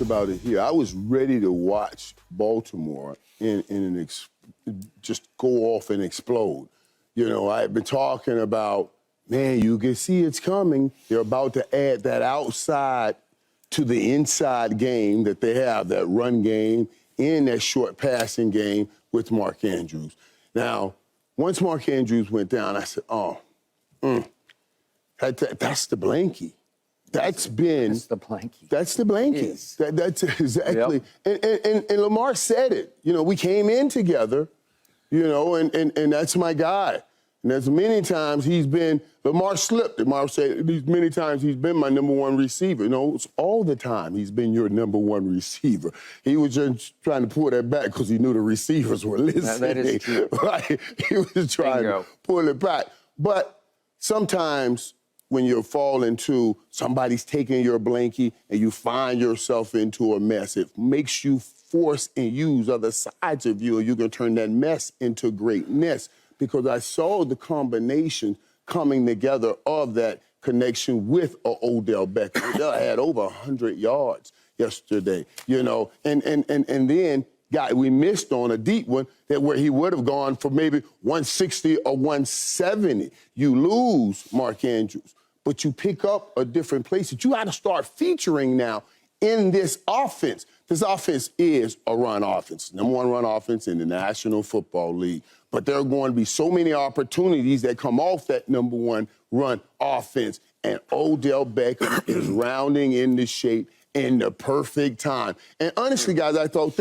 about it here. I was ready to watch Baltimore just go off and explode. You know, I had been talking about, man, you can see it's coming. They're about to add that outside to the inside game that they have, that run game and that short passing game with Mark Andrews. Now, once Mark Andrews went down, I said, that's the blankie. That's the blankie. That's the blankie. That's exactly. Yep. And Lamar said it. You know, we came in together, you know, and that's my guy. And there's many times Lamar slipped. Lamar said many times he's been my number one receiver. You know, it's all the time he's been your number one receiver. He was just trying to pull that back because he knew the receivers were listening. That is true. Right? He was trying to pull it back. But sometimes when you fall into somebody's taking your blankie and you find yourself into a mess, it makes you force and use other sides of you, and you can turn that mess into greatness. Because I saw the combination coming together of that connection with Odell Beckham. Odell had over 100 yards yesterday, you know, and then we missed on a deep one where he would have gone for maybe 160 or 170. You lose Mark Andrews, but you pick up a different place that you got to start featuring now in this offense. This offense is a run offense, number one run offense in the National Football League. But there are going to be so many opportunities that come off that number one run offense. And Odell Beckham is rounding into shape in the perfect time. And honestly, guys, I thought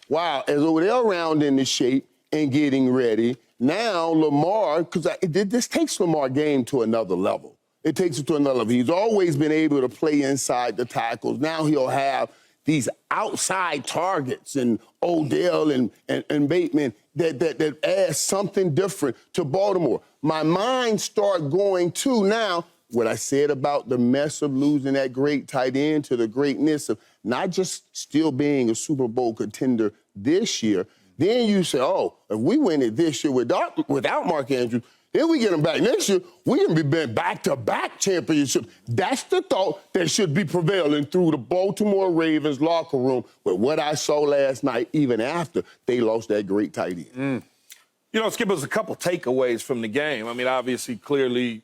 wow, as Odell round into shape and getting ready, now Lamar, because this takes Lamar game to another level. It takes it to another level. He's always been able to play inside the tackles. Now he'll have these outside targets and Odell and Bateman that adds something different to Baltimore. My mind starts going to now what I said about the mess of losing that great tight end to the greatness of not just still being a Super Bowl contender this year. Then you say, oh, if we win it this year without Mark Andrews, then we get him back next year, we can be back-to-back championships. That's the thought that should be prevailing through the Baltimore Ravens locker room with what I saw last night, even after they lost that great tight end. You know, Skip, there's a couple takeaways from the game. I mean, obviously, clearly,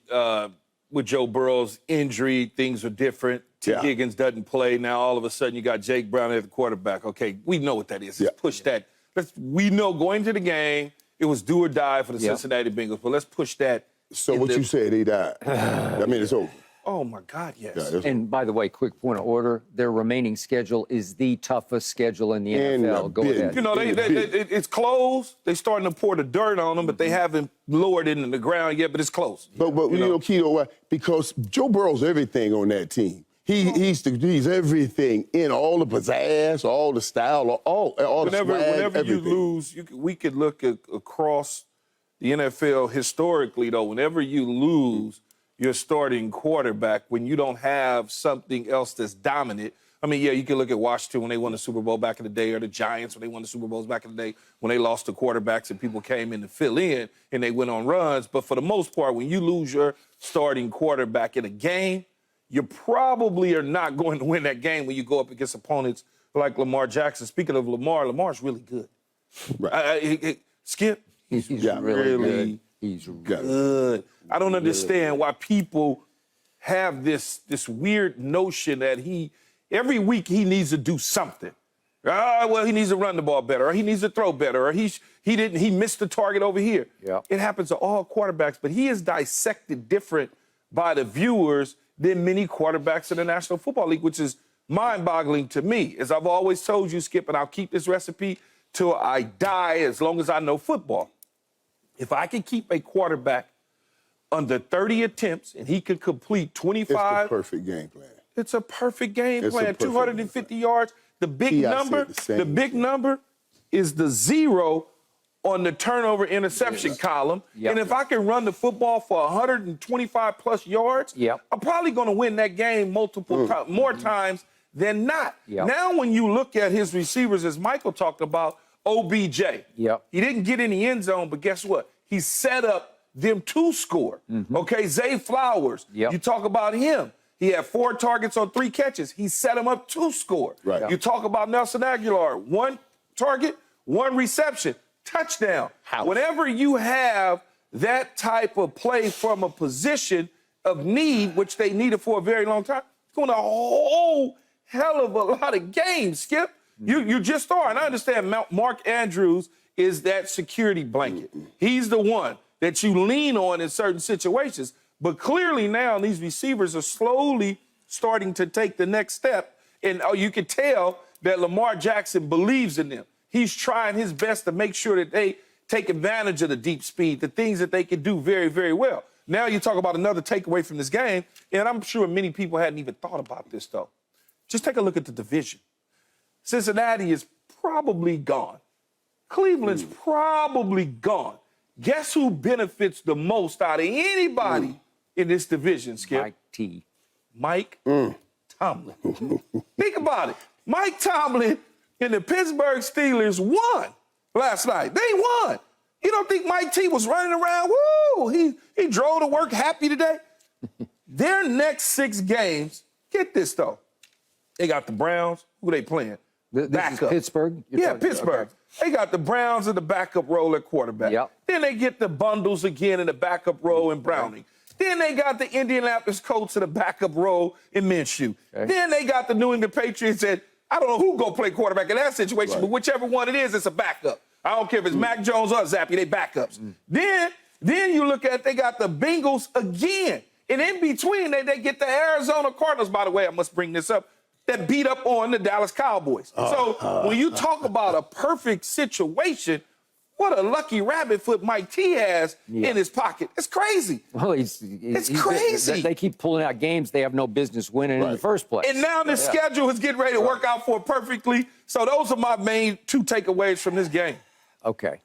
with Joe Burrow's injury, things are different. T. Higgins doesn't play. Now, all of a sudden, you got Jake Brown at the quarterback. Okay, we know what that is. Let's push that. We know going to the game, it was do or die for the Cincinnati Bengals, but let's push that. So what you said, they died. I mean, it's over. Oh, my God, yes. Yeah, and by the way, quick point of order, their remaining schedule is the toughest schedule in the NFL. Go ahead. You know, it's close. They're starting to pour the dirt on them, but they haven't lowered it in the ground yet, but it's close. But you know, Keto, why? Because Joe Burrow's everything on that team. He's everything in all the pizzazz, all the style, all the swag, whenever everything. you lose, we could look across the NFL historically, though. Whenever you lose your starting quarterback, when you don't have something else that's dominant. I mean, yeah, you can look at Washington when they won the Super Bowl back in the day, or the Giants when they won the Super Bowls back in the day, when they lost the quarterbacks and people came in to fill in and they went on runs. But for the most part, when you lose your starting quarterback in a game, you probably are not going to win that game when you go up against opponents like Lamar Jackson. Speaking of Lamar, Lamar's really good. Right. Skip, he's really good. He's good. I don't understand why people have this weird notion that every week he needs to do something. Well, he needs to run the ball better, or he needs to throw better, or he missed the target over here. Yeah. It happens to all quarterbacks, but he is dissected different by the viewers than many quarterbacks in the National Football League, which is mind-boggling to me. As I've always told you, Skip, and I'll keep this recipe till I die as long as I know football. If I can keep a quarterback under 30 attempts and he can complete 25... It's the perfect game plan. It's a perfect game plan. 250 yards. The big number is the 0 on the turnover interception column. And if I can run the football for 125 plus yards, I'm probably going to win that game more times than not. Now, when you look at his receivers, as Michael talked about, OBJ, he didn't get in the end zone, but guess what? He set up them to score. Okay, Zay Flowers, you talk about him. He had 4 targets on 3 catches. He set him up to score. Right. Yeah. You talk about Nelson Aguilar, 1 target, 1 reception, touchdown. Whenever you have that type of play from a position of need, which they needed for a very long time, it's going to a whole hell of a lot of games, Skip. You just are. And I understand Mark Andrews is that security blanket. He's the one that you lean on in certain situations. But clearly now these receivers are slowly starting to take the next step. And you can tell that Lamar Jackson believes in them. He's trying his best to make sure that they take advantage of the deep speed, the things that they can do very, very well. Now you talk about another takeaway from this game, and I'm sure many people hadn't even thought about this, though. Just take a look at the division. Cincinnati is probably gone. Cleveland's probably gone. Guess who benefits the most out of anybody in this division, Skip? Mike Tomlin. Think about it. Mike Tomlin and the Pittsburgh Steelers won last night. They won. You don't think Mike T was running around? Woo! He drove to work happy today. Their next 6 games, get this though. They got the Browns. Who they playing? This is Pittsburgh? Pittsburgh. Okay. They got the Browns in the backup role at quarterback. Yep. Then they get the Bundles again in the backup role in Browning. Then they got the Indianapolis Colts in the backup role in Minshew. Okay. Then they got the New England Patriots that I don't know who go play quarterback in that situation, but whichever one it is, it's a backup. I don't care if it's Mac Jones or Zappy, they backups. Then you look at they got the Bengals again. And in between, they get the Arizona Cardinals, by the way, I must bring this up, that beat up on the Dallas Cowboys. So when you talk about a perfect situation, what a lucky rabbit foot Mike T has in his pocket. It's crazy. Well, it's crazy. They keep pulling out games they have no business winning in the first place. And now the schedule is getting ready to work out for it perfectly. So those are my main 2 takeaways from this game. Okay.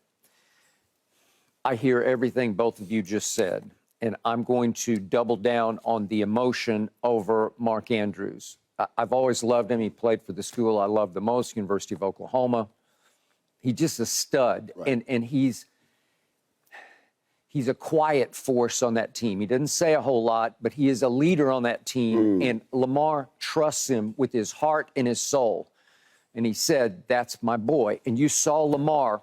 I hear everything both of you just said, and I'm going to double down on the emotion over Mark Andrews. I've always loved him. He played for the school I love the most, University of Oklahoma. He's just a stud, and he's a quiet force on that team. He doesn't say a whole lot, but he is a leader on that team, and Lamar trusts him with his heart and his soul. And he said, that's my boy. And you saw Lamar,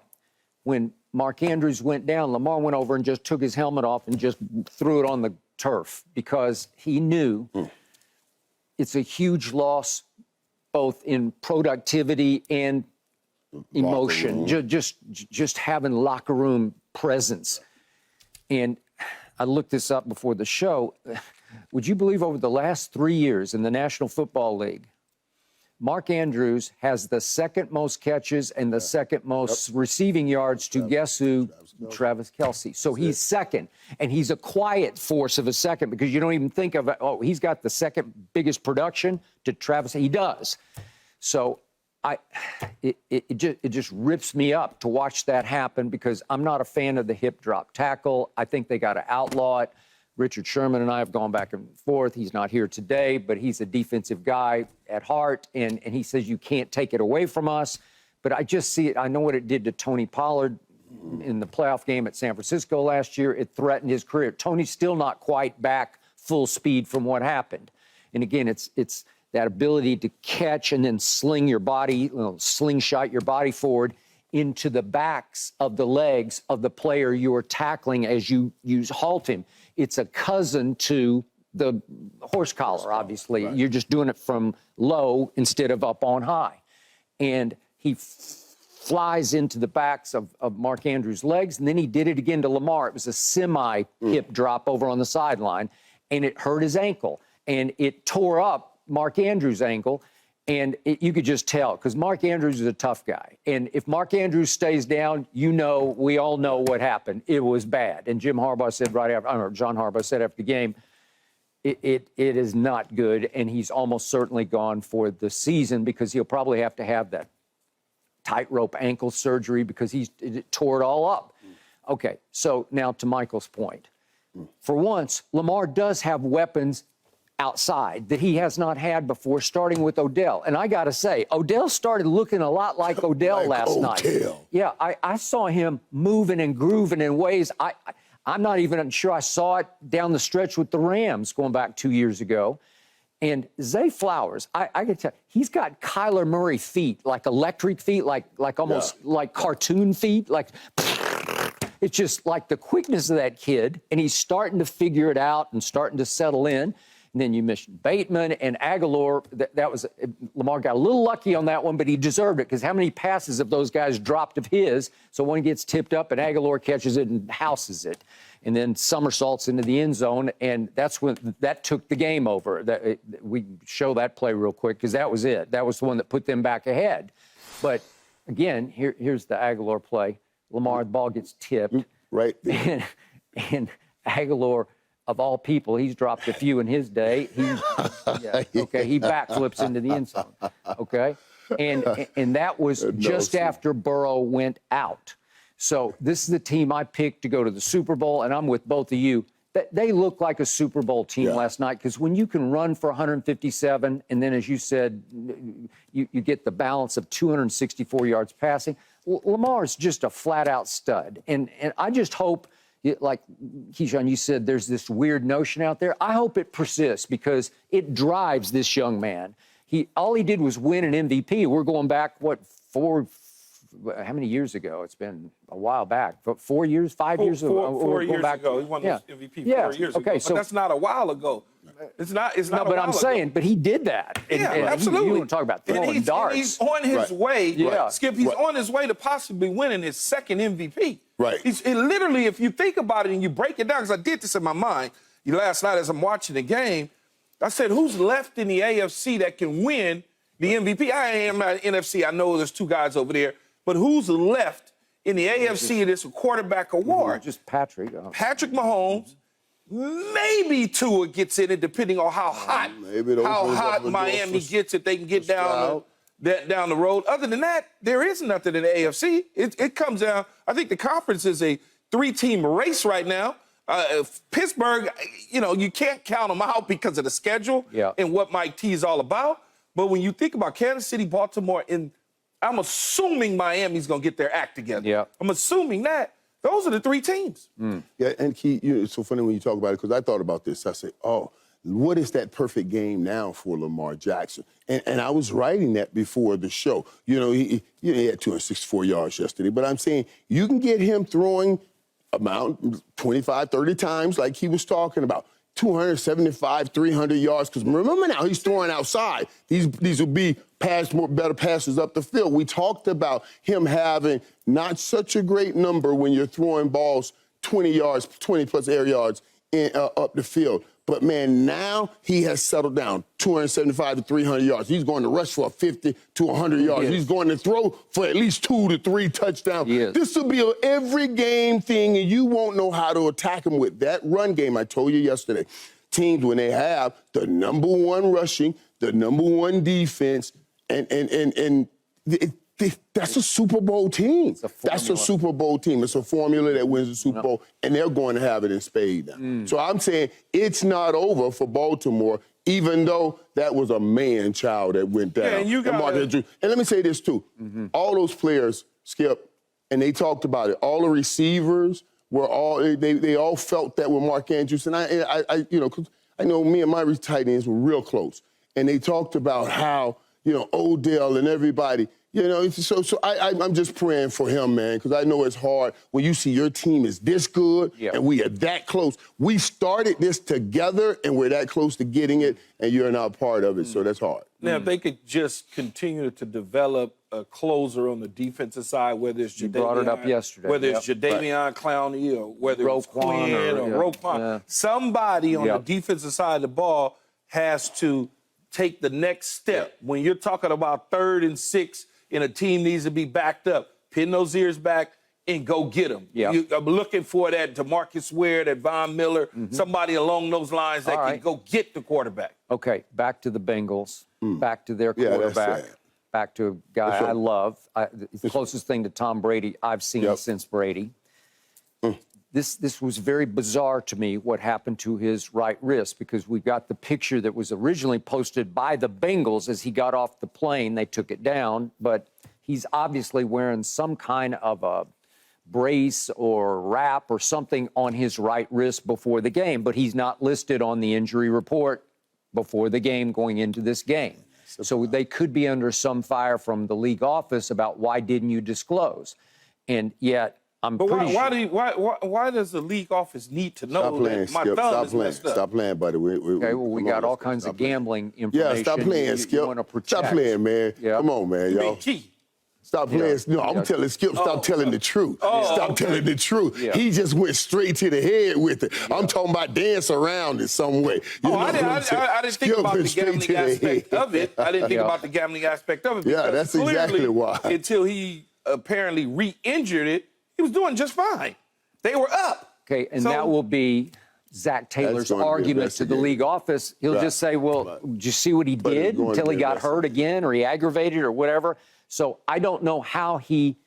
when Mark Andrews went down, Lamar went over and just took his helmet off and just threw it on the turf because he knew it's a huge loss both in productivity and emotion, just having locker room presence. And I looked this up before the show. Would you believe over the last 3 years in the National Football League, Mark Andrews has the 2nd most catches and the 2nd most receiving yards to guess who? Travis Kelce. So he's 2nd, and he's a quiet force of a 2nd because you don't even think of, oh, he's got the 2nd biggest production to Travis. He does. So it just rips me up to watch that happen because I'm not a fan of the hip drop tackle. I think they got to outlaw it. Richard Sherman and I have gone back and forth. He's not here today, but he's a defensive guy at heart, and he says you can't take it away from us. But I just see it. I know what it did to Tony Pollard in the playoff game at San Francisco last year. It threatened his career. Tony's still not quite back full speed from what happened. And again, it's that ability to catch and then sling your body, slingshot your body forward into the backs of the legs of the player you're tackling as you halt him. It's a cousin to the horse collar, obviously. Right. You're just doing it from low instead of up on high. And he flies into the backs of Mark Andrews' legs, and then he did it again to Lamar. It was a semi-hip drop over on the sideline, and it hurt his ankle. And it tore up Mark Andrews' ankle, and you could just tell, because Mark Andrews is a tough guy. And if Mark Andrews stays down, we all know what happened. It was bad. And John Harbaugh said after the game, it is not good, and he's almost certainly gone for the season because he'll probably have to have that tightrope ankle surgery because it tore it all up. Okay, so now to Michael's point. For once, Lamar does have weapons outside that he has not had before, starting with Odell. And I got to say, Odell started looking a lot like Odell last night. Yeah, I saw him moving and grooving in ways I'm not even sure I saw it down the stretch with the Rams going back 2 years ago. And Zay Flowers, I can tell, he's got Kyler Murray feet, like electric feet, like almost like cartoon feet, like it's just like the quickness of that kid, and he's starting to figure it out and starting to settle in. And then you mentioned Bateman and Aguilar. That was Lamar got a little lucky on that one, but he deserved it because how many passes have those guys dropped of his? So one gets tipped up and Aguilar catches it and houses it, and then somersaults into the end zone, and that's when that took the game over. We show that play real quick because that was it. That was the one that put them back ahead. But again, here's the Aguilar play. Lamar, the ball gets tipped. Right. And Aguilar, of all people, he's dropped a few in his day. He backflips into the end zone. Okay, and that was just after Burrow went out. So this is the team I picked to go to the Super Bowl, and I'm with both of you. They look like a Super Bowl team last night because when you can run for 157, and then as you said, you get the balance of 264 yards passing. Lamar's just a flat-out stud, and I just hope. Like, Keyshawn, you said there's this weird notion out there. I hope it persists because it drives this young man. All he did was win an MVP. We're going back, how many years ago? It's been a while back. 4 years, 5 years ago? 4 years ago. He won the MVP 4 years ago. But that's not a while ago. It's not no, but I'm saying, but he did that. And absolutely. You want to talk about throwing darts. And he's on his way, Skip, he's on his way to possibly winning his second MVP. Right. It literally, if you think about it and you break it down, because I did this in my mind last night as I'm watching the game, I said, who's left in the AFC that can win the MVP? I am not NFC. I know there's two guys over there. But who's left in the AFC in this quarterback award? Just Patrick. Patrick Mahomes. Maybe Tua gets in it, depending on how hot Miami gets it. They can get down the road. Other than that, there is nothing in the AFC. It comes down. I think the conference is a 3-team race right now. Pittsburgh, you can't count them out because of the schedule and what Mike T is all about. But when you think about Kansas City, Baltimore, and I'm assuming Miami's going to get their act together. Yeah. I'm assuming that. Those are the 3 teams. Yeah, and Key, it's so funny when you talk about it because I thought about this. I said, what is that perfect game now for Lamar Jackson? And I was writing that before the show. He had 264 yards yesterday, but I'm saying you can get him throwing about 25, 30 times like he was talking about. 275, 300 yards. Because remember now, he's throwing outside. These will be better passes up the field. We talked about him having not such a great number when you're throwing balls 20 yards, 20-plus air yards up the field. But, man, now he has settled down 275 to 300 yards. He's going to rush for 50 to 100 yards. He's going to throw for at least 2 to 3 touchdowns. This will be an every-game thing, and you won't know how to attack him with that run game. I told you yesterday, teams, when they have the number 1 rushing, the number 1 defense, that's a Super Bowl team. That's a Super Bowl team. It's a formula that wins the Super Bowl, and they're going to have it in spades now. So I'm saying it's not over for Baltimore, even though that was a man-child that went down. And let me say this, too. All those players, Skip, and they talked about it, all the receivers were they all felt that with Mark Andrews. And cause I know me and my tight ends were real close. And they talked about how, Odell and everybody, so I'm just praying for him, man, because I know it's hard when you see your team is this good and we are that close. We started this together and we're that close to getting it, and you're not part of it, so that's hard. Now, if they could just continue to develop a closer on the defensive side, whether it's Jadeveon, brought it up yesterday. Whether it's Jadeveon Clowney or whether it's Quinn or Roquan, somebody on the defensive side of the ball has to take the next step. When you're talking about 3rd and 6 and a team needs to be backed up, pin those ears back and go get them. I'm looking for that DeMarcus Ware, that Von Miller, somebody along those lines that can go get the quarterback. Okay, back to the Bengals, back to their quarterback, back to a guy I love. The closest thing to Tom Brady I've seen since Brady. This was very bizarre to me, what happened to his right wrist, because we've got the picture that was originally posted by the Bengals as he got off the plane. They took it down, but he's obviously wearing some kind of a brace or wrap or something on his right wrist before the game, but he's not listed on the injury report. before the game going into this game. So they could be under some fire from the league office about why didn't you disclose? And yet, But why does the league office need to know that my thumb is messed up? Stop playing, buddy. Okay, well, we got all kinds of gambling information. Yeah, stop playing, Skip. Stop playing, man. Yeah. Come on, man, y'all. Stop playing. No, I'm telling Skip, stop telling the truth. Stop telling the truth. Yeah. He just went straight to the head with it. I'm talking about dance around it some way. I didn't think about the gambling aspect of it. I didn't think about the gambling aspect of it. Yeah, that's exactly why. Until he apparently re-injured it, he was doing just fine. They were up. Okay, and that will be Zach Taylor's argument to the league office. He'll just say, well, did you see what he did until he got hurt again or he aggravated or whatever? So I don't know how he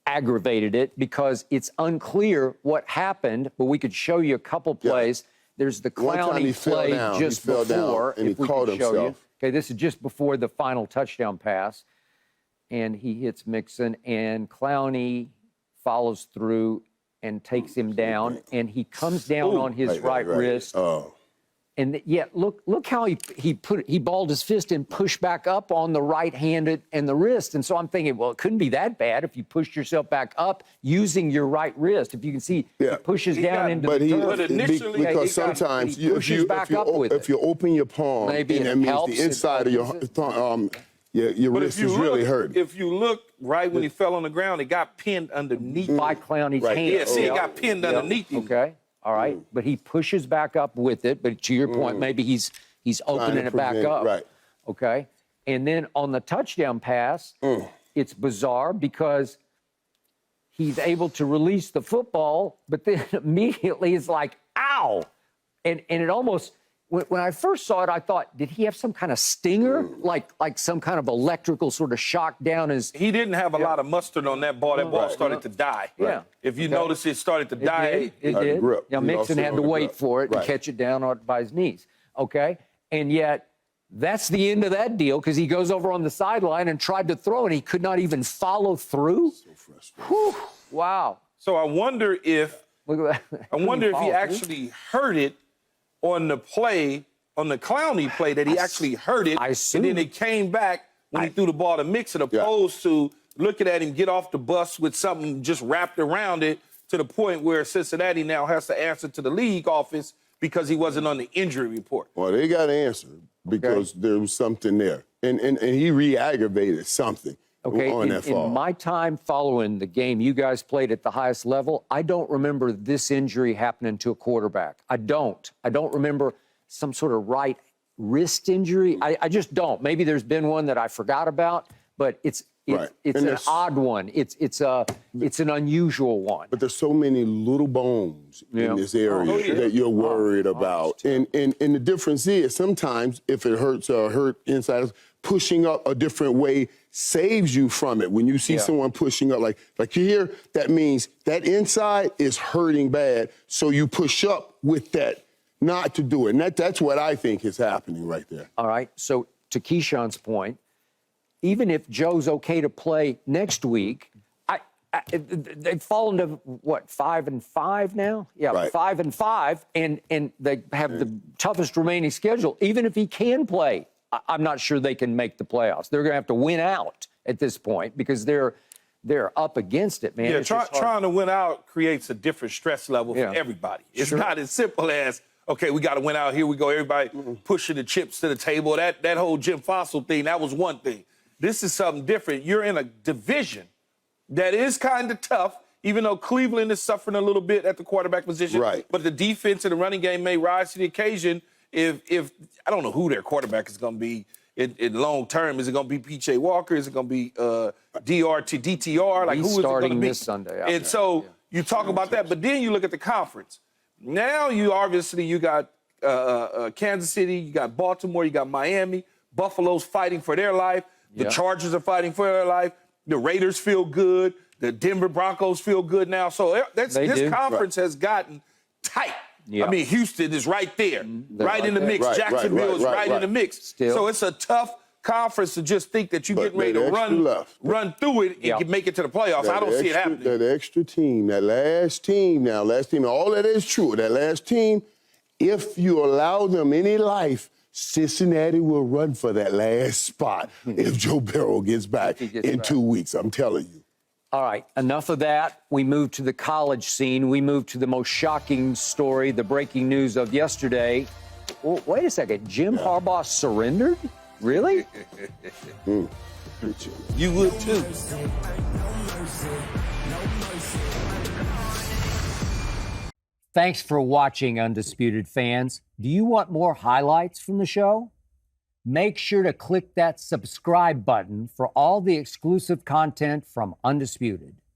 aggravated it because it's unclear what happened, but we could show you a couple plays. There's the Clowney play just before, and he caught himself. Okay, this is just before the final touchdown pass, and he hits Mixon, and Clowney follows through and takes him down, and he comes down on his right wrist. And yet, look how he balled his fist and pushed back up on the right hand and the wrist. And so I'm thinking, well, it couldn't be that bad if you pushed yourself back up using your right wrist. If you can see, he pushes down into the turf. Because sometimes if you open your palm, maybe and that means the inside of your thumb, your wrist is really hurting. If you look right when he fell on the ground, it got pinned underneath by Clowney's hand. Yeah, see, it got pinned underneath him. Okay. All right, but he pushes back up with it. But to your point, maybe he's opening it back up. Right. Okay. And then on the touchdown pass, it's bizarre because he's able to release the football, but then immediately it's like, ow. And it almost, when I first saw it, I thought, did he have some kind of stinger? Like some kind of electrical sort of shock down his... He didn't have a lot of mustard on that ball. That ball started to die. Yeah. If you notice, it started to die. It did. Now, Mixon had to wait for it and catch it down by his knees. Okay? And yet, that's the end of that deal because he goes over on the sideline and tried to throw, and he could not even follow through. So frustrating. Wow. So I wonder if... Look at that. I wonder if he actually heard it on the play, on the Clowney play, that he actually heard it, and then it came back when he threw the ball to Mixon, opposed to looking at him get off the bus with something just wrapped around it to the point where Cincinnati now has to answer to the league office because he wasn't on the injury report. Well, they got to answer because there was something there. And he re-aggravated something on that fall. In my time following the game you guys played at the highest level, I don't remember this injury happening to a quarterback. I don't remember some sort of right wrist injury. I just don't. Maybe there's been one that I forgot about, but it's an odd one. It's an unusual one. But there's so many little bones in this area that you're worried about. And the difference is sometimes if it hurts or hurt inside, pushing up a different way saves you from it. When you see someone pushing up like here, that means that inside is hurting bad. So you push up with that not to do it. And that's what I think is happening right there. All right. So to Keyshawn's point, even if Joe's okay to play next week, they've fallen to what, 5-5 now? Yeah, 5-5, and they have the toughest remaining schedule. Even if he can play, I'm not sure they can make the playoffs. They're going to have to win out at this point because they're up against it, man. Yeah, trying to win out creates a different stress level for everybody. It's not as simple as, okay, we got to win out. Here we go. Everybody pushing the chips to the table. That whole Jim Fossil thing, that was one thing. This is something different. You're in a division that is kind of tough, even though Cleveland is suffering a little bit at the quarterback position. Right. But the defense and the running game may rise to the occasion if I don't know who their quarterback is going to be in long term. Is it going to be P.J. Walker? Is it going to be DTR? Like, who is it going to be? This Sunday. And so you talk about that, but then you look at the conference. Now you got Kansas City, you got Baltimore, you got Miami. Buffalo's fighting for their life. The Chargers are fighting for their life. The Raiders feel good. The Denver Broncos feel good now. So this conference has gotten tight. I mean, Houston is right there, right in the mix. Jacksonville is right in the mix. So it's a tough conference to just think that you're getting ready to run through it and can make it to the playoffs. I don't see it happening. That extra team, that last team, all that is true. That last team, if you allow them any life, Cincinnati will run for that last spot if Joe Burrow gets back in 2 weeks. I'm telling you. All right, enough of that. We move to the college scene. We move to the most shocking story, the breaking news of yesterday. Oh, wait a second. Jim Harbaugh surrendered? Really? You would too. Thanks for watching, Undisputed fans. Do you want more highlights from the show? Make sure to click that subscribe button for all the exclusive content from Undisputed.